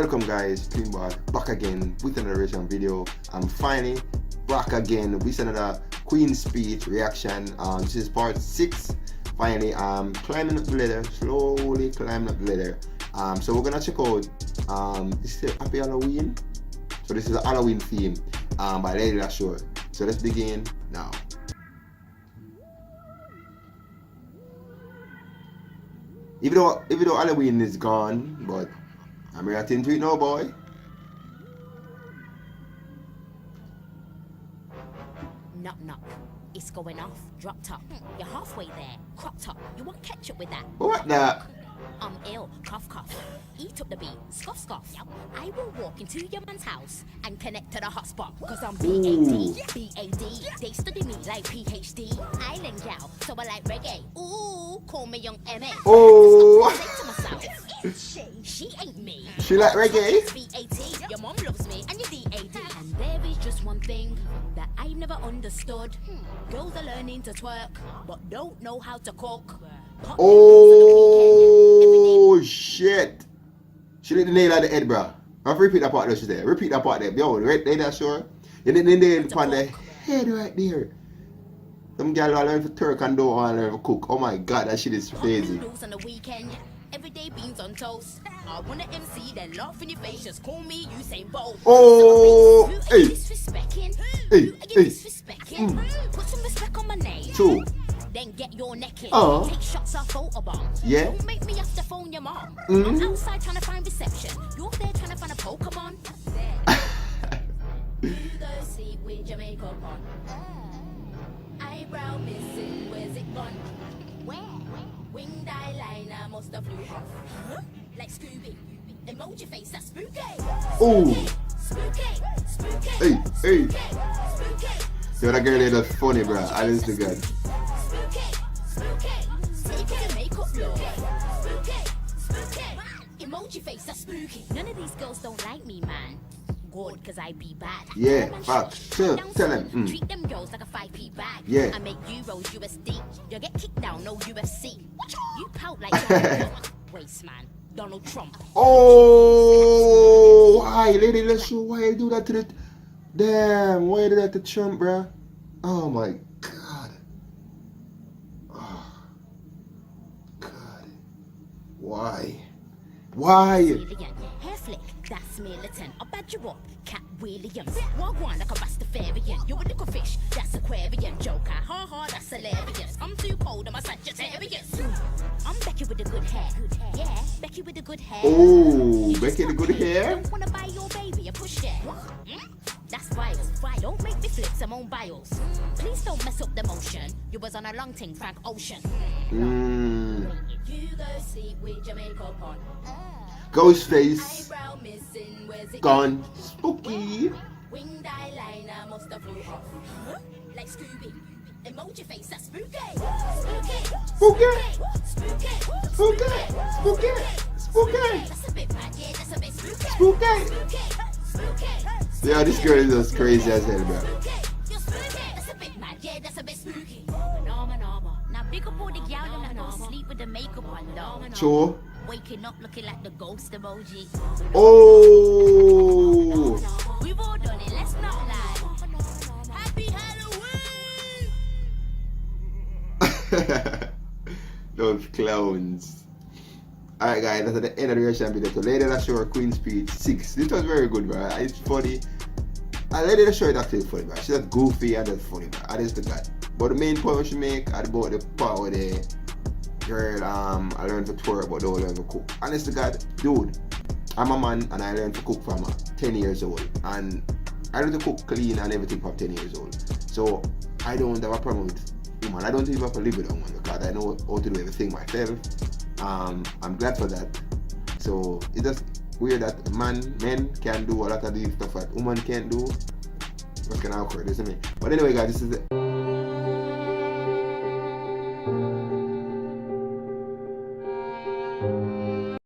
Welcome guys, Cleanball back again with another reaction video. I'm finally back again with another Queen's Speech reaction. This is part 6. Finally, climbing up the ladder, slowly climbing up the ladder. So we're gonna check out this is Happy Halloween. So this is a Halloween theme by Lady Lashore. So let's begin now. Even though Halloween is gone, but I'm reacting to it now, boy. Knock knock, it's going off. Drop top, you're halfway there. Crop top, you want ketchup with that? What the? I'm ill, cough cough. Eat up the beat, scoff scoff. I will walk into your man's house and connect to the hotspot. Cause I'm B-A-D, B-A-D. They study me like PhD. Island gal, so I like reggae. Ooh, call me young M.A. Oh. Say to myself, she ain't me. She like reggae? B-A-T, your mom loves me and you're D-A-D. And there is just one thing that I never understood. Girls are learning to twerk, but don't know how to cook. Oh shit! She did the nail on the head, bro. I have to repeat that part there. She said, repeat that part there. Yo, right there, that's sure. And then they upon the head right there. Some girl all learn to twerk and don't want to learn to cook. Oh my god, that shit is crazy. On the weekend, everyday beans on toast. I want to MC, then laugh in your face. Just call me Usain Bolt. Oh, hey, disrespecting? Hey, Disrespecting? Put some respect on my name. True. Then get your neck in. Oh. Take shots off photobombs. Yeah. Don't make me have to phone your mom. I'm outside trying to find reception. You're there trying to find a Pokemon. You go sleep with your makeup on. Eyebrow missing, where's it gone? Where? Winged eyeliner must have flew off. Like Scooby. Emoji face, that's spooky. Oh. Spooky. Spooky. Hey, hey. Spooky. Yo, that girl is funny, bro. I just the god. Emoji face, that's spooky. None of these girls don't like me, man. Good, cause I be bad. Yeah, facts. Tell them. Treat them girls like a 5p bag. Yeah. I make euros USD. You get kicked down, no UFC. You pout like waste man, Donald Trump. Oh, why, Lady Lashore? Why you do that to the? Damn, why you do that to Trump, bro? Oh my god. Oh, god. Why? Why? Hair flick, that's militant. I'll badge you up, Cat Williams. Walk one like a Rastafarian. You're a little fish, that's Aquarian. Joker, ha ha, that's hilarious. I'm too cold, I'm a Sagittarius. I'm Becky with the good hair. Yeah, Becky with the good hair. Oh, Becky the good hair? Don't wanna buy your baby a push there. That's bios. Why don't make me flip some own bios? Please don't mess up the motion. You was on a long thing, Frank Ocean. You go sleep with your makeup on. Ghostface. Eyebrow missing, where's it Gone. Spooky. Winged eyeliner must have flew off. Like Scooby. Emoji face, that's spooky. Spooky. Spooky. Spooky. Spooky. Spooky. That's a bit bad, yeah, that's a bit spooky. Spooky. Spooky. Yeah, this girl is just crazy as hell, bro. You're spooky. That's a bit mad, yeah, that's a bit spooky. Norma. Now big up all the gal that go sleep with the makeup on, Norma. True. Waking up looking like the ghost emoji. Oh. We've all done it, let's not lie. Happy Halloween! Those clowns. Alright guys, that's the end of the reaction video to Lady Lashore Queen's Speech 6. This was very good, bro. It's funny. Lady Lashore is actually funny, bro. She's just goofy and just funny, bro. I just the god. But the main point she make about the part where the girl I learned to twerk but don't learn to cook. Honest to God, dude, I'm a man and I learned to cook from 10 years old. And I learned to cook clean and everything from 10 years old. So I don't have a problem with women. I don't even have to live with a woman because I know how to do everything myself. I'm glad for that. So it's just weird that men can do a lot of these stuff that women can't do. What's kind of awkward, isn't it? But anyway guys, this is it.